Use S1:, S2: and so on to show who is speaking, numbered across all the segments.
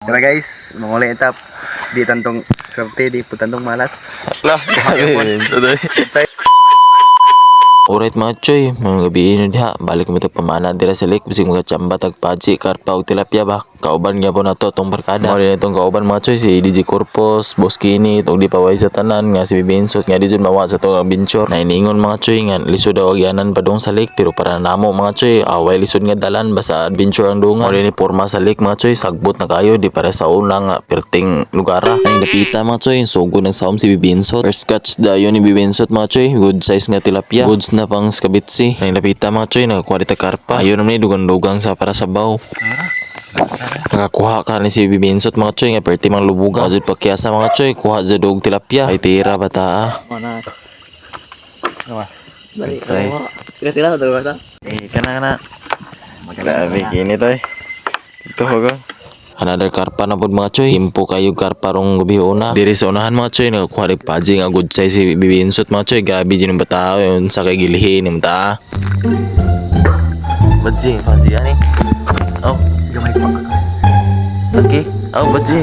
S1: Tara guys, manguli itap. Di tantong swerte, di po tantong malas.
S2: Lah, alright mga choy, mga gabi na diha. Balik mo itong pamana dira sa lake. Bising mga tsamba, tagpaji, karpa o tilapia ba. Kauban nga po na to, itong barkada. Mawali na itong kauban mga choy, si DJ Corpus, Boss Kini, itong di paway sa tanan, nga si Bibensot, nga di dyan mawa sa itong binchor. Na iningon mga choy, nga lisod daw agyanan pa dong sa lake. Pero para namo mga choy, away lisod nga dalan, basta adventure ang dungan. Mawali ni forma sa lake mga choy, sagbot na kayo, di para sa una nga, perting lugara. Ang napita mga choy, sugo ng saom si Bibensot. First catch dayo ni Bibensot mga choy, good size nga tilapia. Goods na pang skabitsi. Ang napita mga choy, nagkwadita karpa. Ayun naman dugang-dugang sa para sa baw. Nakakuha ka ni si Bibensot mga choy, nga perti mang lubugan. Majud pakyasa mga choy, kuha sa dog tilapia. Ay tira bata.
S1: Mana? Apa?
S2: Good size.
S1: Tira-tira daw ba ta?
S2: Kana. Grabe kini to eh. Ito ko. Another karpa na pod mga choy. Impo kayo karpa rong gabi una. Diri sa unahan mga choy, nakakuha rin paji nga good size si Bibensot mga choy. Grabe dyan yung bata. Yun sa kay gilihin yung bata. Paji ani. Oh,
S1: Gamay pa.
S2: okay. Oh, paji.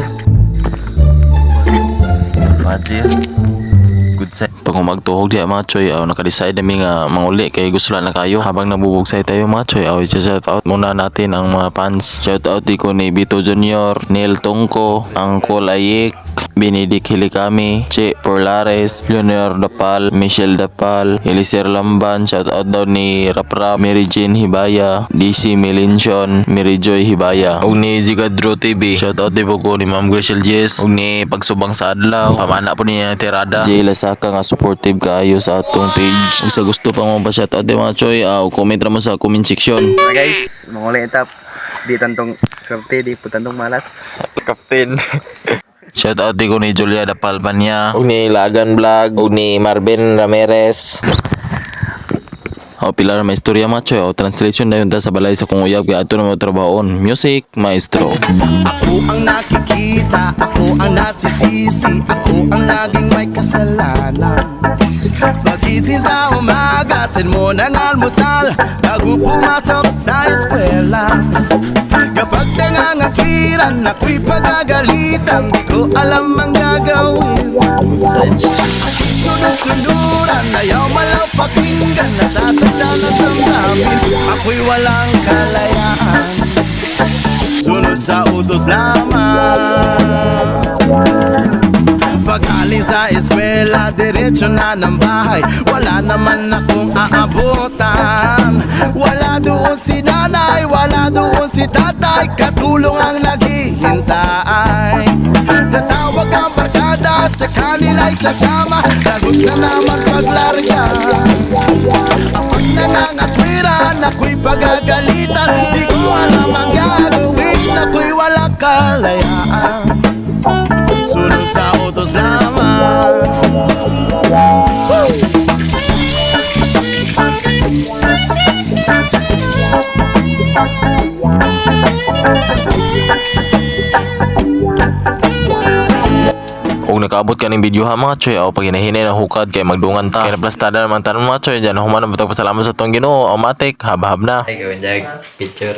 S2: Good size. Pag magtuhog diya mga choy, naka-decide nami nga manguli kay gusto lang na kayo. Habang nabubugsay tayo mga choy, shout out muna natin ang mga fans. Shout out ko ni Bito Junior, Neil Tongko, Angkol Ayik, Benedict Hilikami, Che Porlares, Junior Dapal, Michelle Dapal, Elisir Lamban, shout out daw ni Raprap, Mary Jane Hibaya, DC Melintion, Mary Joy Hibaya, ug ni Zigadro TV. Shout out din po ko ni Ma'am Grishel Jess, ug ni Pagsubang sa Adlaw, pamana po niya Tirada. Jay Lasaka nga supportive kaayo sa atong page. Ug sa gusto pa mo pa shout out din mga choy, comment ra mo sa comment section.
S1: Tara guys, manguli itap. Di tantong swerte, di po tantong malas.
S2: Captain. Shout out din ko ni Julia Dapalpanya, ug ni Lagan Vlog, ug ni Marvin Ramirez. Pila na istorya mga choy, translation na yun ta sa balay sa kung uyab kaya ito na mo trabahoon. Music, maestro.
S3: Ako ang nakikita, ako ang nasisisi, ako ang laging may kasalanan. Pagising sa umaga, send mo ng almusal bago pumasok sa eskwela. Kapag nangangatwiran, ako'y pagagalitan, di ko alam ang gagawin. Sunod-sunuran, ayaw malaw pakinggan, nasasaktan at damdamin, ako'y walang kalayaan. Sunod sa utos lamang. Pag alis sa eskwela, diretso na ng bahay, wala naman akong aabutan. Wala doon si nanay, wala doon si tatay, katulong ang naghihintay. Tatawag ang barkada, sa kanila'y sasama, lagot na naman paglarga. Kapag nangangatwiran, ako'y pagagalitan, di ko alam ang gagawin, ako'y walang kalayaan. Sunod sa utos lamang.
S2: Kung nakaabot ka ng video ha mga choy, pag hinahinay ng hukad kay magdungan ta. Kaya naplastada naman tanong mga choy, dyan human na batag pasalamat sa tong Ginoo, automatic, habahab na.
S4: Ay, gawin dyan, picture.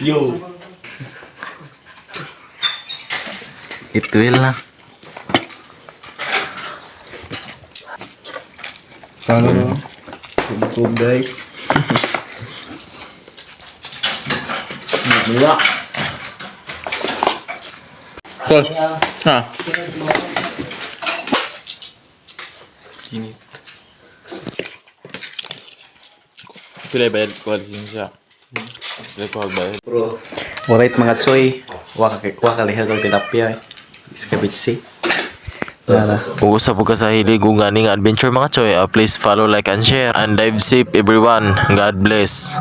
S1: Yo.
S2: Ituil na.
S1: Paano? Tugtog guys. Mula.
S2: Tol. Ha. Ini. Pilih bayar kualitas siya. Pilih kualitas bayar.
S1: Alright mga choy, wakalihan ng tilapia. Iskabitsi.
S2: Kung gusto po ka sa hilig kung ganing adventure mga choy, please follow, like, and share. And dive safe everyone. God bless.